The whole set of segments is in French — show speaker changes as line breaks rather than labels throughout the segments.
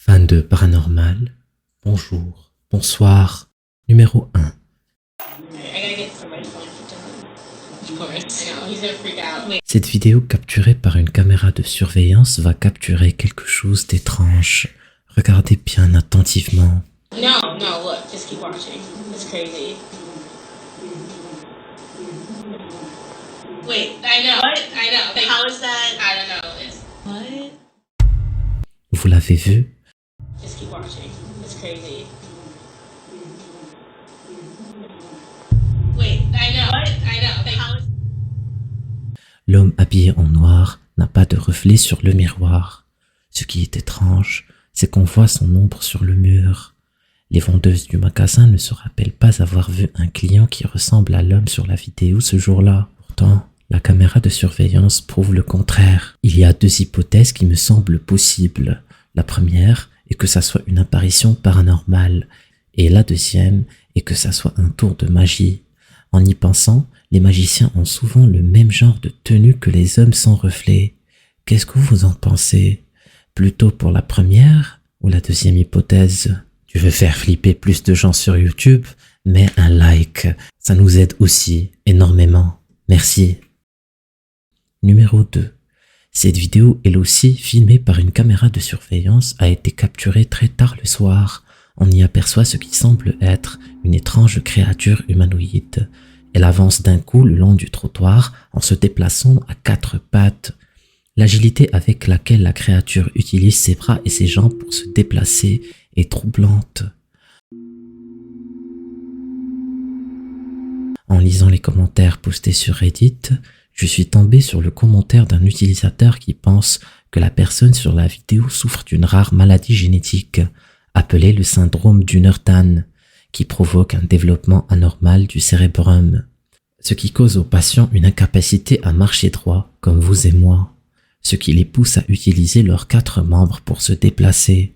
Fan de paranormal, bonjour, bonsoir, numéro 1. Cette vidéo capturée par une caméra de surveillance va capturer quelque chose d'étrange. Regardez bien attentivement.
No, look, just keep watching. It's crazy. Wait, I know. What? I know. Like, how is that? I don't know. What?
Vous l'avez vu?
Just keep watching. It's crazy. Wait, I know. What? I know. Like, how is...
L'homme habillé en noir n'a pas de reflet sur le miroir. Ce qui est étrange, c'est qu'on voit son ombre sur le mur. Les vendeuses du magasin ne se rappellent pas avoir vu un client qui ressemble à l'homme sur la vidéo ce jour-là. Pourtant, la caméra de surveillance prouve le contraire. Il y a deux hypothèses qui me semblent possibles. La première est que ça soit une apparition paranormale, et la deuxième est que ça soit un tour de magie. En y pensant, les magiciens ont souvent le même genre de tenue que les hommes sans reflet. Qu'est-ce que vous en pensez? Plutôt pour la première ou la deuxième hypothèse? Tu veux faire flipper plus de gens sur YouTube? Mets un like, ça nous aide aussi énormément. Merci. Numéro 2. Cette vidéo, elle aussi filmée par une caméra de surveillance, a été capturée très tard le soir. On y aperçoit ce qui semble être une étrange créature humanoïde. Elle avance d'un coup le long du trottoir en se déplaçant à quatre pattes. L'agilité avec laquelle la créature utilise ses bras et ses jambes pour se déplacer est troublante. En lisant les commentaires postés sur Reddit, je suis tombé sur le commentaire d'un utilisateur qui pense que la personne sur la vidéo souffre d'une rare maladie génétique, appelée le syndrome d'Unnertan, qui provoque un développement anormal du cérébrum, ce qui cause aux patients une incapacité à marcher droit, comme vous et moi, ce qui les pousse à utiliser leurs quatre membres pour se déplacer.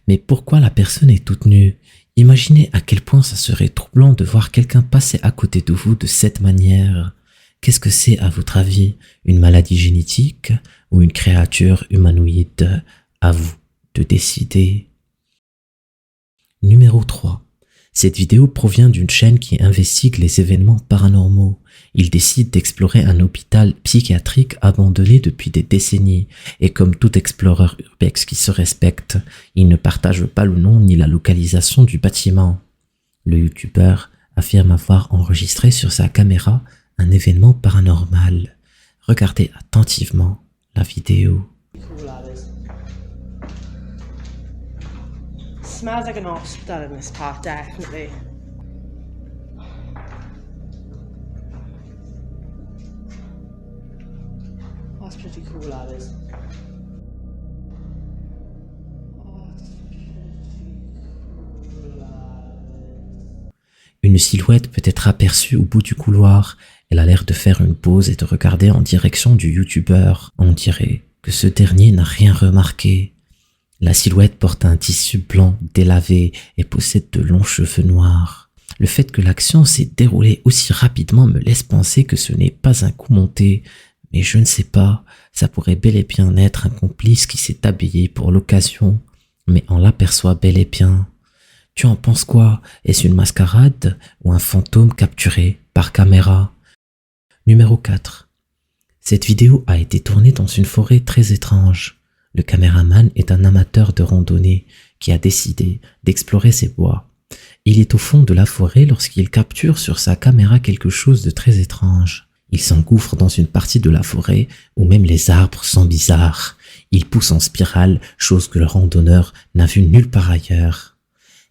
Mais pourquoi la personne est toute nue? Imaginez à quel point ça serait troublant de voir quelqu'un passer à côté de vous de cette manière. Qu'est-ce que c'est à votre avis? Une maladie génétique ou une créature humanoïde? À vous de décider. Numéro 3. Cette vidéo provient d'une chaîne qui investigue les événements paranormaux. Il décide d'explorer un hôpital psychiatrique abandonné depuis des décennies. Et comme tout explorer urbex qui se respecte, il ne partage pas le nom ni la localisation du bâtiment. Le youtubeur affirme avoir enregistré sur sa caméra un événement paranormal. Regardez attentivement la vidéo.
Smells like an hospital in this part, definitely. That's pretty cool, that is.
Une silhouette peut être aperçue au bout du couloir. Elle a l'air de faire une pause et de regarder en direction du youtubeur. On dirait que ce dernier n'a rien remarqué. La silhouette porte un tissu blanc délavé et possède de longs cheveux noirs. Le fait que l'action s'est déroulée aussi rapidement me laisse penser que ce n'est pas un coup monté. Mais je ne sais pas, ça pourrait bel et bien être un complice qui s'est habillé pour l'occasion. Mais on l'aperçoit bel et bien. Tu en penses quoi? Est-ce une mascarade ou un fantôme capturé par caméra? Numéro 4. Cette vidéo a été tournée dans une forêt très étrange. Le caméraman est un amateur de randonnée qui a décidé d'explorer ces bois. Il est au fond de la forêt lorsqu'il capture sur sa caméra quelque chose de très étrange. Il s'engouffre dans une partie de la forêt où même les arbres sont bizarres. Il pousse en spirale, chose que le randonneur n'a vue nulle part ailleurs.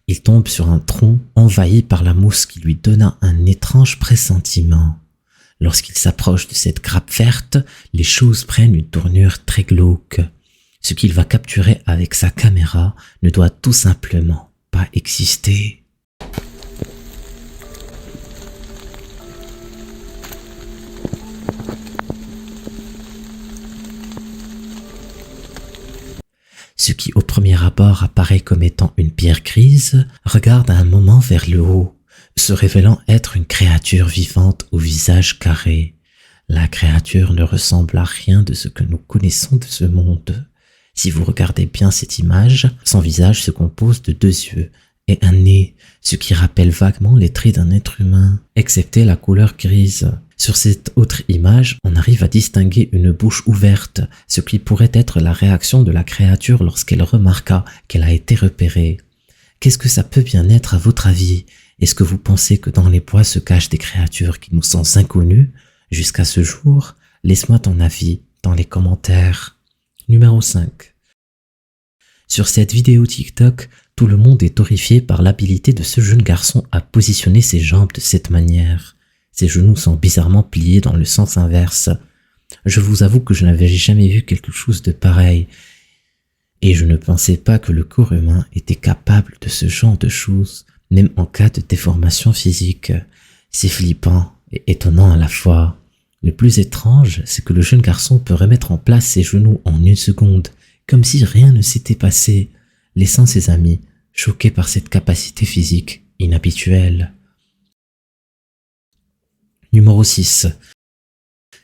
Il tombe sur un tronc envahi par la mousse qui lui donna un étrange pressentiment. Lorsqu'il s'approche de cette grappe verte, les choses prennent une tournure très glauque. Ce qu'il va capturer avec sa caméra ne doit tout simplement pas exister. Ce qui au premier abord apparaît comme étant une pierre grise, regarde à un moment vers le haut, se révélant être une créature vivante au visage carré. La créature ne ressemble à rien de ce que nous connaissons de ce monde. Si vous regardez bien cette image, son visage se compose de 2 yeux et un nez, ce qui rappelle vaguement les traits d'un être humain, excepté la couleur grise. Sur cette autre image, on arrive à distinguer une bouche ouverte, ce qui pourrait être la réaction de la créature lorsqu'elle remarqua qu'elle a été repérée. Qu'est-ce que ça peut bien être à votre avis? Est-ce que vous pensez que dans les bois se cachent des créatures qui nous sont inconnues? Jusqu'à ce jour, laisse-moi ton avis dans les commentaires. Numéro 5. Sur cette vidéo TikTok, tout le monde est horrifié par l'habilité de ce jeune garçon à positionner ses jambes de cette manière. Ses genoux sont bizarrement pliés dans le sens inverse. Je vous avoue que je n'avais jamais vu quelque chose de pareil. Et je ne pensais pas que le corps humain était capable de ce genre de choses, même en cas de déformation physique. C'est flippant et étonnant à la fois. Le plus étrange, c'est que le jeune garçon peut remettre en place ses genoux en 1 seconde, comme si rien ne s'était passé, laissant ses amis choqués par cette capacité physique inhabituelle. Numéro 6.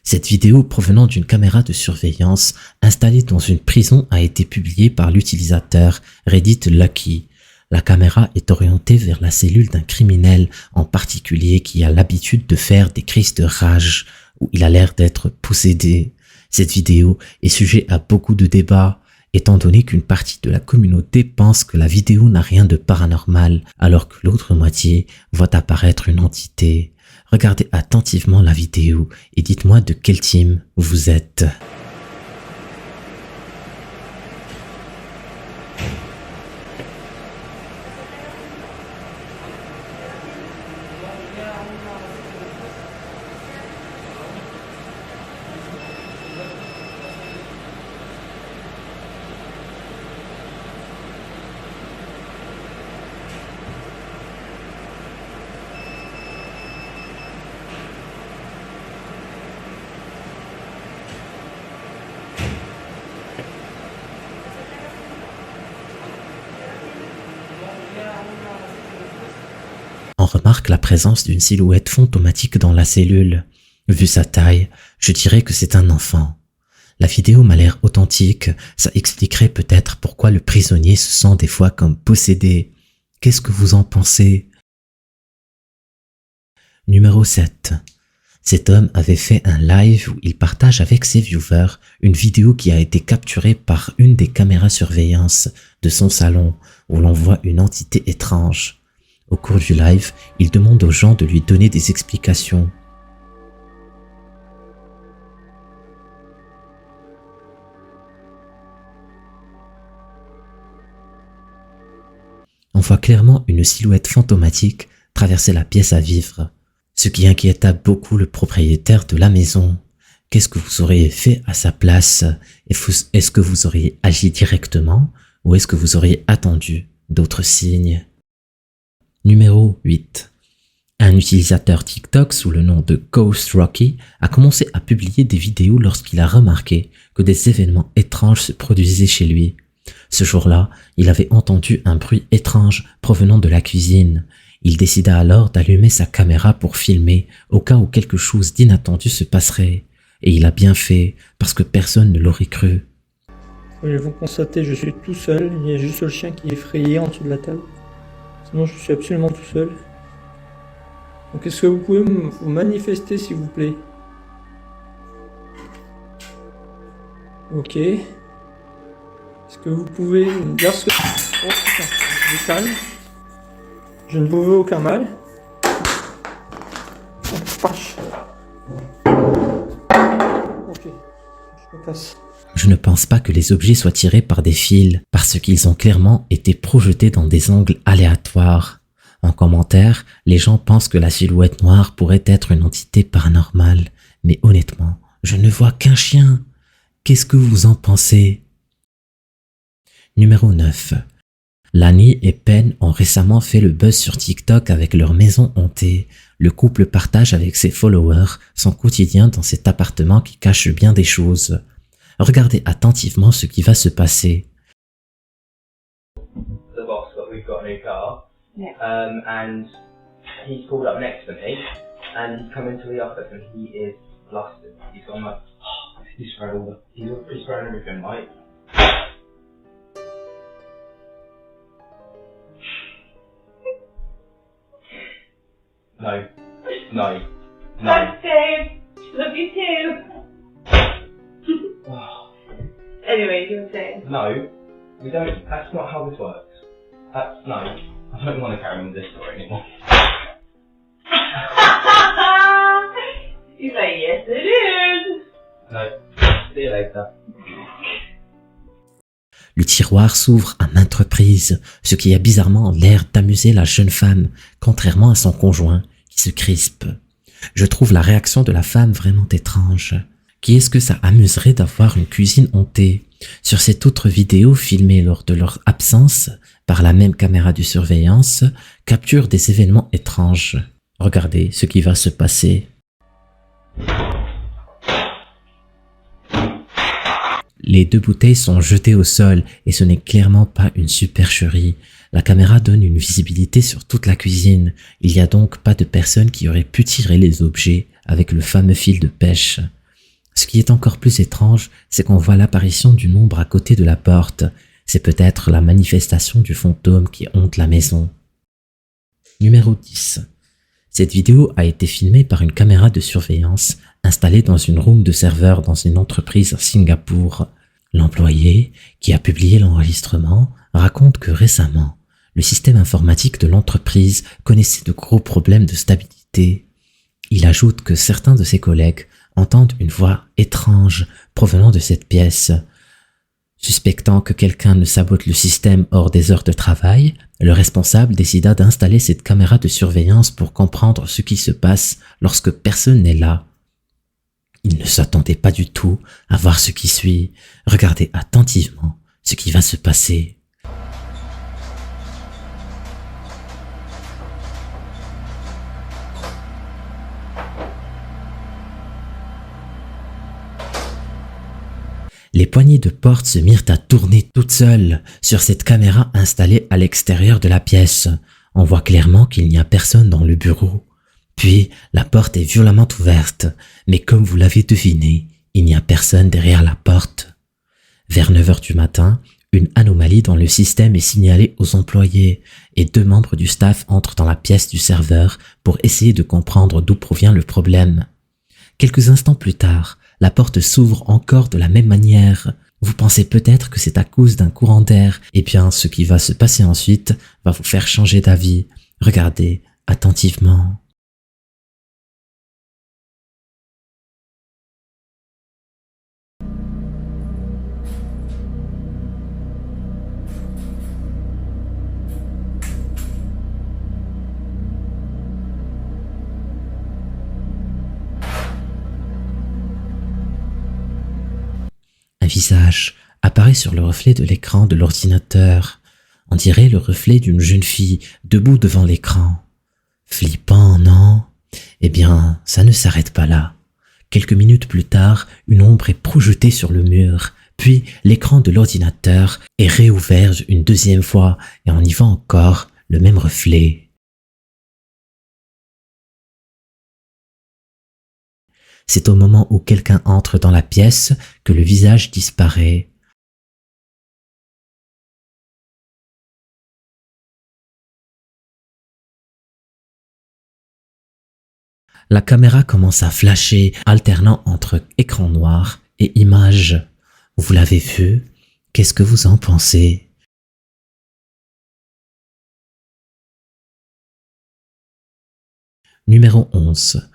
Cette vidéo provenant d'une caméra de surveillance installée dans une prison a été publiée par l'utilisateur Reddit Lucky. La caméra est orientée vers la cellule d'un criminel en particulier qui a l'habitude de faire des crises de rage où il a l'air d'être possédé. Cette vidéo est sujet à beaucoup de débats, étant donné qu'une partie de la communauté pense que la vidéo n'a rien de paranormal, alors que l'autre moitié voit apparaître une entité. Regardez attentivement la vidéo et dites-moi de quel team vous êtes. On remarque la présence d'une silhouette fantomatique dans la cellule. Vu sa taille, je dirais que c'est un enfant. La vidéo m'a l'air authentique, ça expliquerait peut-être pourquoi le prisonnier se sent des fois comme possédé. Qu'est-ce que vous en pensez? Numéro 7. Cet homme avait fait un live où il partage avec ses viewers une vidéo qui a été capturée par une des caméras surveillance de son salon où l'on voit une entité étrange. Au cours du live, il demande aux gens de lui donner des explications. On voit clairement une silhouette fantomatique traverser la pièce à vivre, ce qui inquiéta beaucoup le propriétaire de la maison. Qu'est-ce que vous auriez fait à sa place? Est-ce que vous auriez agi directement ou est-ce que vous auriez attendu d'autres signes? Numéro 8. Un utilisateur TikTok sous le nom de Ghost Rocky a commencé à publier des vidéos lorsqu'il a remarqué que des événements étranges se produisaient chez lui. Ce jour-là, il avait entendu un bruit étrange provenant de la cuisine. Il décida alors d'allumer sa caméra pour filmer au cas où quelque chose d'inattendu se passerait. Et il a bien fait, parce que personne ne l'aurait cru.
Comme vous constatez, je suis tout seul. Il y a juste le chien qui est effrayé en dessous de la table. Sinon, je suis absolument tout seul. Donc, est-ce que vous pouvez vous manifester, s'il vous plaît? Ok. Est-ce que vous pouvez me dire ce que... Oh putain, je vous calme. Je ne vous veux aucun mal. Oh, vache. Ok, je me casse.
Je ne pense pas que les objets soient tirés par des fils, parce qu'ils ont clairement été projetés dans des angles aléatoires. En commentaire, les gens pensent que la silhouette noire pourrait être une entité paranormale, mais honnêtement, je ne vois qu'un chien. Qu'est-ce que vous en pensez? Numéro 9. Lani et Penn ont récemment fait le buzz sur TikTok avec leur maison hantée. Le couple partage avec ses followers son quotidien dans cet appartement qui cache bien des choses. Regardez attentivement ce qui va se passer.
The boss that we've got a new car,
Yeah.
And he's pulled up next to me, and he's come into the office, and he is flustered. He's gone like, he's thrown everything, right? No. No. No.
Thanks, Dave. Love you too. Anyway, you were saying.
No. We don't, that's not how this works. No. I don't want to carry on with this story anymore.
He's like, yes it is.
No. See you later.
Le tiroir s'ouvre à maintes reprises, ce qui a bizarrement l'air d'amuser la jeune femme, contrairement à son conjoint, qui se crispe. Je trouve la réaction de la femme vraiment étrange. Qui est-ce que ça amuserait d'avoir une cuisine hantée? Sur cette autre vidéo filmée lors de leur absence, par la même caméra de surveillance, capture des événements étranges. Regardez ce qui va se passer. Les 2 bouteilles sont jetées au sol et ce n'est clairement pas une supercherie. La caméra donne une visibilité sur toute la cuisine. Il n'y a donc pas de personne qui aurait pu tirer les objets avec le fameux fil de pêche. Ce qui est encore plus étrange, c'est qu'on voit l'apparition d'une ombre à côté de la porte. C'est peut-être la manifestation du fantôme qui hante la maison. Numéro 10. Cette vidéo a été filmée par une caméra de surveillance installée dans une room de serveur dans une entreprise à Singapour. L'employé, qui a publié l'enregistrement, raconte que récemment, le système informatique de l'entreprise connaissait de gros problèmes de stabilité. Il ajoute que certains de ses collègues entendent une voix étrange provenant de cette pièce. Suspectant que quelqu'un ne sabote le système hors des heures de travail, le responsable décida d'installer cette caméra de surveillance pour comprendre ce qui se passe lorsque personne n'est là. Il ne s'attendait pas du tout à voir ce qui suit. Regardez attentivement ce qui va se passer. Les poignées de porte se mirent à tourner toutes seules sur cette caméra installée à l'extérieur de la pièce. On voit clairement qu'il n'y a personne dans le bureau. Puis, la porte est violemment ouverte, mais comme vous l'avez deviné, il n'y a personne derrière la porte. Vers 9 heures du matin, une anomalie dans le système est signalée aux employés et 2 membres du staff entrent dans la pièce du serveur pour essayer de comprendre d'où provient le problème. Quelques instants plus tard, la porte s'ouvre encore de la même manière. Vous pensez peut-être que c'est à cause d'un courant d'air. Eh bien, ce qui va se passer ensuite va vous faire changer d'avis. Regardez attentivement. Un visage apparaît sur le reflet de l'écran de l'ordinateur. On dirait le reflet d'une jeune fille debout devant l'écran. Flippant, non? Eh bien, ça ne s'arrête pas là. Quelques minutes plus tard, une ombre est projetée sur le mur, puis l'écran de l'ordinateur est réouvert une 2e fois et on y voit encore le même reflet. C'est au moment où quelqu'un entre dans la pièce que le visage disparaît. La caméra commence à flasher, alternant entre écran noir et image. Vous l'avez vu? Qu'est-ce que vous en pensez? Numéro 11.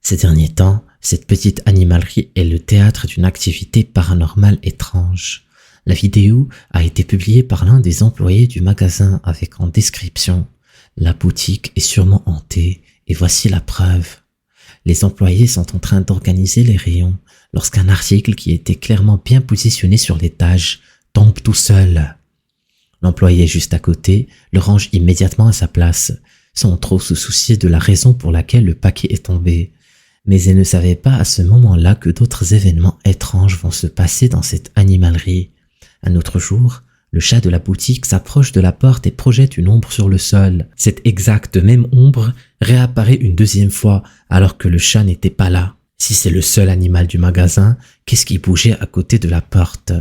Ces derniers temps, cette petite animalerie est le théâtre d'une activité paranormale étrange. La vidéo a été publiée par l'un des employés du magasin avec en description « La boutique est sûrement hantée et voici la preuve ». Les employés sont en train d'organiser les rayons lorsqu'un article qui était clairement bien positionné sur l'étage tombe tout seul. L'employé juste à côté le range immédiatement à sa place, sans trop se soucier de la raison pour laquelle le paquet est tombé. Mais elle ne savait pas à ce moment-là que d'autres événements étranges vont se passer dans cette animalerie. Un autre jour, le chat de la boutique s'approche de la porte et projette une ombre sur le sol. Cette exacte même ombre réapparaît une 2e fois alors que le chat n'était pas là. Si c'est le seul animal du magasin, qu'est-ce qui bougeait à côté de la porte?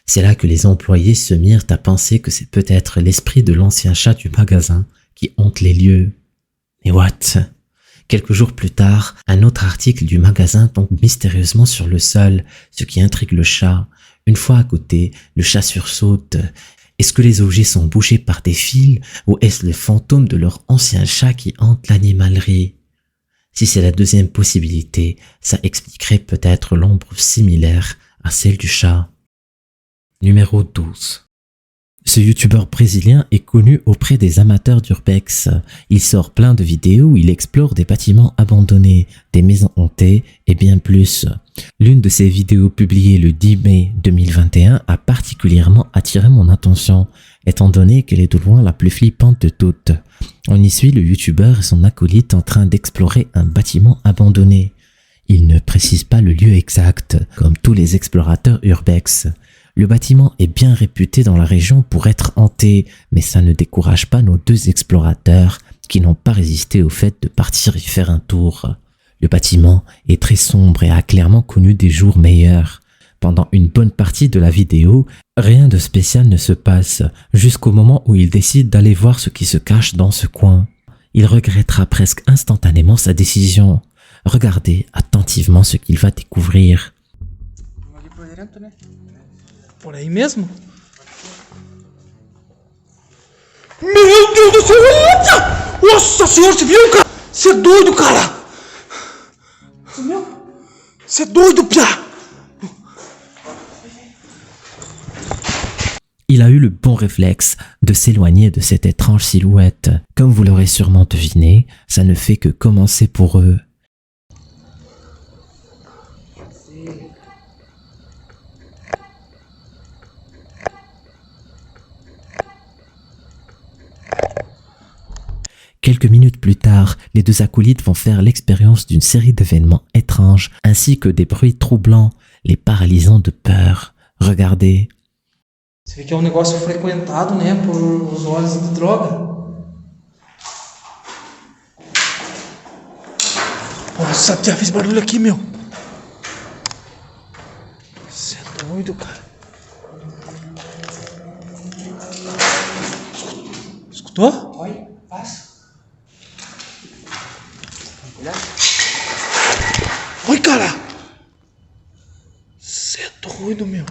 C'est là que les employés se mirent à penser que c'est peut-être l'esprit de l'ancien chat du magasin qui hante les lieux. Mais what? Quelques jours plus tard, un autre article du magasin tombe mystérieusement sur le sol, ce qui intrigue le chat. Une fois à côté, le chat sursaute. Est-ce que les objets sont bougés par des fils ou est-ce le fantôme de leur ancien chat qui hante l'animalerie? Si c'est la deuxième possibilité, ça expliquerait peut-être l'ombre similaire à celle du chat. Numéro 12. Ce youtubeur brésilien est connu auprès des amateurs d'urbex. Il sort plein de vidéos où il explore des bâtiments abandonnés, des maisons hantées et bien plus. L'une de ses vidéos publiées le 10 mai 2021 a particulièrement attiré mon attention, étant donné qu'elle est de loin la plus flippante de toutes. On y suit le youtubeur et son acolyte en train d'explorer un bâtiment abandonné. Il ne précise pas le lieu exact, comme tous les explorateurs urbex. Le bâtiment est bien réputé dans la région pour être hanté, mais ça ne décourage pas nos deux explorateurs qui n'ont pas résisté au fait de partir y faire un tour. Le bâtiment est très sombre et a clairement connu des jours meilleurs. Pendant une bonne partie de la vidéo, rien de spécial ne se passe, jusqu'au moment où il décide d'aller voir ce qui se cache dans ce coin. Il regrettera presque instantanément sa décision. Regardez attentivement ce qu'il va découvrir.
Por aí mesmo? Meu Deus do céu, eita! Nossa senhora, você viu, cara? Você é doido, cara! Você é doido, piá!
Il a eu le bon réflexe de s'éloigner de cette étrange silhouette. Comme vous l'aurez sûrement deviné, ça ne fait que commencer pour eux. Quelques minutes plus tard, les deux acolytes vont faire l'expérience d'une série d'événements étranges ainsi que des bruits troublants, les paralysant de peur. Regardez.
Você vê que é um negócio frequentado, né, por usuários de droga. Nossa, já fez barulho aqui, meu. Você é doido, cara. Escutou?
Oi, faz.
Oi, cara! Você é doido, meu.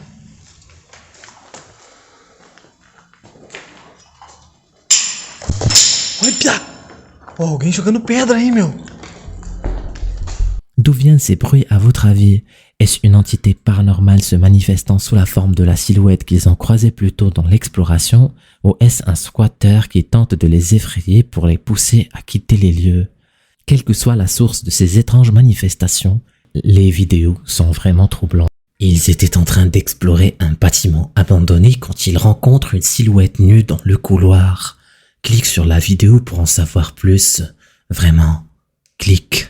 Oi, piá! Oh, alguém jogando pedra aí, meu.
D'où viennent ces bruits à votre avis? Est-ce une entité paranormale se manifestant sous la forme de la silhouette qu'ils ont croisée plus tôt dans l'exploration, ou est-ce un squatter qui tente de les effrayer pour les pousser à quitter les lieux? Quelle que soit la source de ces étranges manifestations, les vidéos sont vraiment troublantes. Ils étaient en train d'explorer un bâtiment abandonné quand ils rencontrent une silhouette nue dans le couloir. Clique sur la vidéo pour en savoir plus. Vraiment, clique.